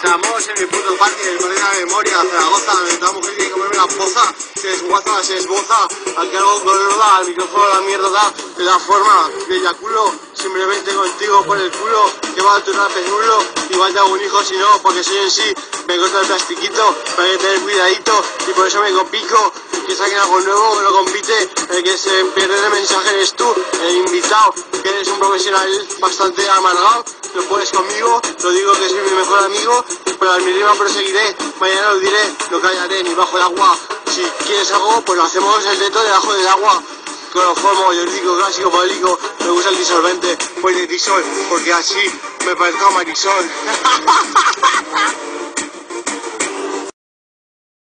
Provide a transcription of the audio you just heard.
Estamos en mi puto parque, el parque de la memoria, Zaragoza, donde esta mujer tiene que comerme la poza, se desguaza, se esboza, aquí algo colorada, al micrófono la mierda da, de la forma de eyaculo, simplemente contigo por el culo, que va a tu pezulo, igual te hago un hijo, si no, porque soy en sí, me corto el plastiquito, pero hay que tener cuidadito, y por eso me compico, que saquen algo nuevo, que no compite, el que se pierde el mensaje eres tú, el invitado, que eres un profesional bastante amargado, lo puedes conmigo, lo digo que soy mi mejor amigo, pero al mi rima proseguiré, mañana lo diré, no callaré ni bajo el agua, si quieres algo, pues lo hacemos el teto debajo del agua, cloroformo, iódico, clásico, polico, me gusta el disolvente, pues de disol, porque así me parezco a Marisol.